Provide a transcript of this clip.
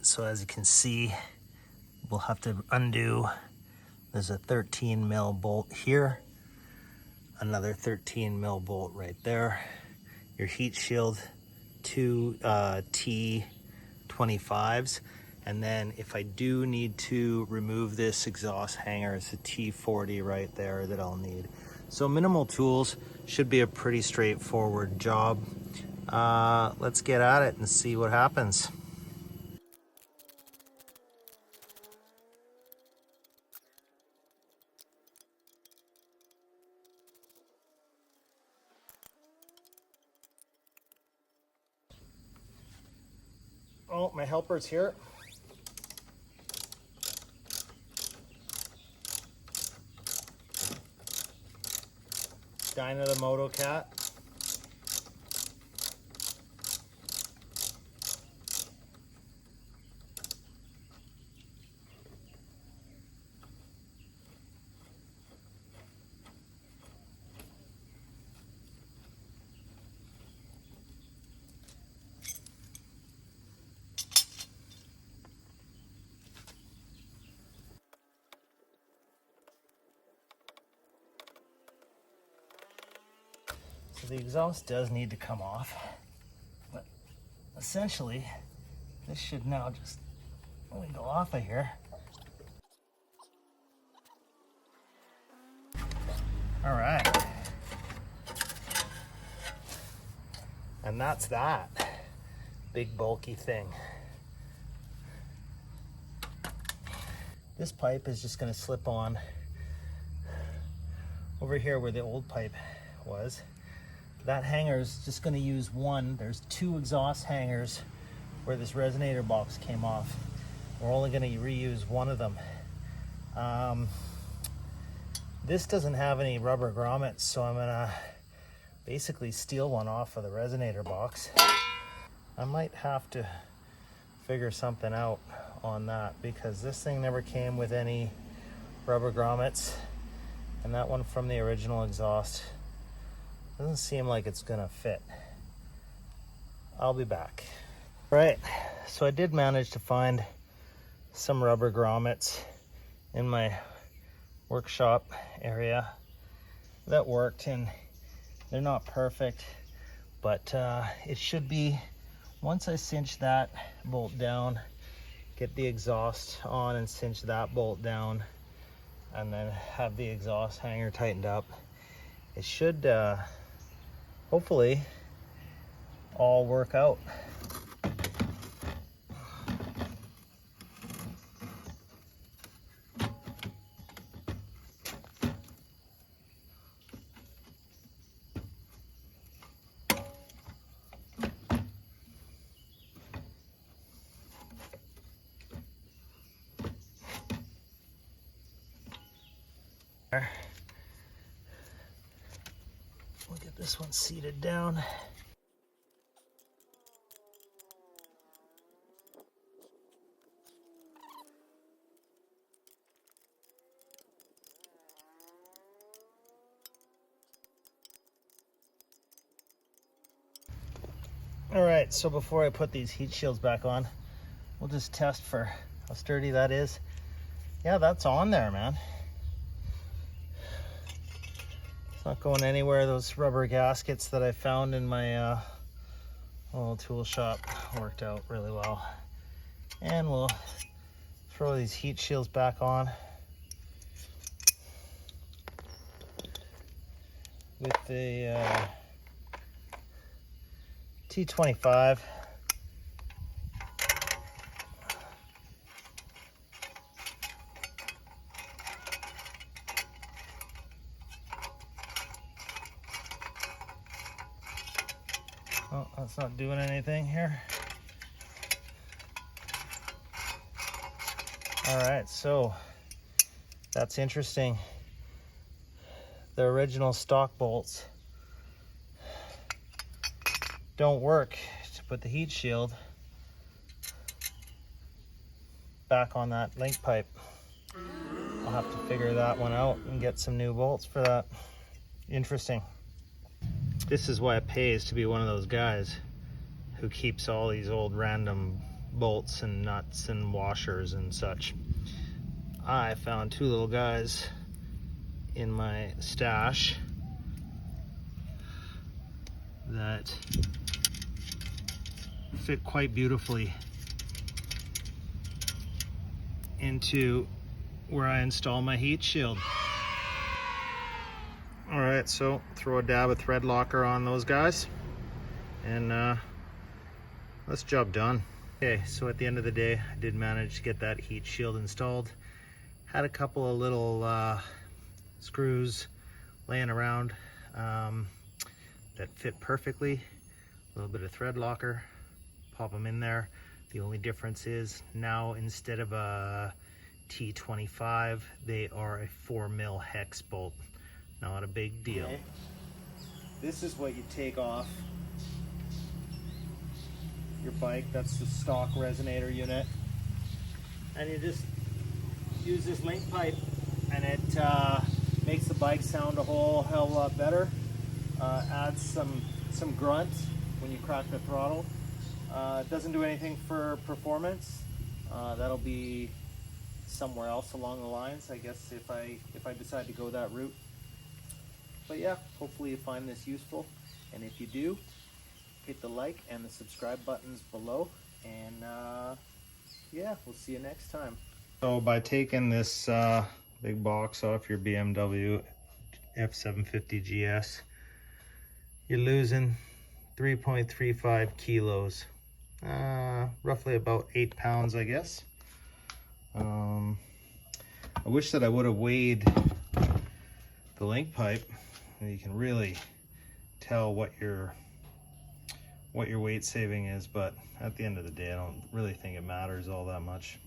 So as you can see, we'll have to undo. There's a 13 mil bolt here, another 13 mil bolt right there. Your heat shield, two T25s. And then if I do need to remove this exhaust hanger, it's a T40 right there that I'll need. So minimal tools, should be a pretty straightforward job. Let's get at it and see what happens. Oh, my helper's here. Dyna the Moto Cat. So the exhaust does need to come off, but essentially this should now just only go off of here. All right. And that's that. Big bulky thing. This pipe is just going to slip on over here where the old pipe was. That hanger is just going to use one. There's two exhaust hangers where this resonator box came off. We're only going to reuse one of them. This doesn't have any rubber grommets, so I'm going to basically steal one off of the resonator box. I might have to figure something out on that because this thing never came with any rubber grommets, and that one from the original exhaust doesn't seem like it's gonna fit. I'll be back. Right, so I did manage to find some rubber grommets in my workshop area that worked, and they're not perfect, but it should be, once I cinch that bolt down, get the exhaust on and cinch that bolt down, and then have the exhaust hanger tightened up, it should hopefully all work out. We'll get this one seated down. All right, so before I put these heat shields back on, we'll just test for how sturdy that is. Yeah, that's on there, man. Not going anywhere. Those rubber gaskets that I found in my little tool shop worked out really well. And we'll throw these heat shields back on with the T25. Oh, that's not doing anything here. All right, so that's interesting. The original stock bolts don't work to put the heat shield back on that link pipe. I'll have to figure that one out and get some new bolts for that. Interesting. This is why it pays to be one of those guys who keeps all these old random bolts and nuts and washers and such. I found two little guys in my stash that fit quite beautifully into where I install my heat shield. All right, so throw a dab of thread locker on those guys, and that's job done. Okay, so at the end of the day, I did manage to get that heat shield installed. Had a couple of little screws laying around that fit perfectly. A little bit of thread locker, pop them in there. The only difference is now instead of a T25, they are a 4mm hex bolt. Not a big deal. Okay. This is what you take off your bike. That's the stock resonator unit. And you just use this link pipe, and it makes the bike sound a whole hell of a lot better. Adds some grunt when you crack the throttle. It doesn't do anything for performance. That'll be somewhere else along the lines, I guess, if I decide to go that route. But yeah, hopefully you find this useful, and if you do, hit the like and the subscribe buttons below, and yeah, we'll see you next time. So by taking this big box off your BMW F750GS, you're losing 3.35 kilos, roughly about 8 pounds, I guess. I wish that I would have weighed the link pipe, and you can really tell what your weight saving is, but at the end of the day, I don't really think it matters all that much.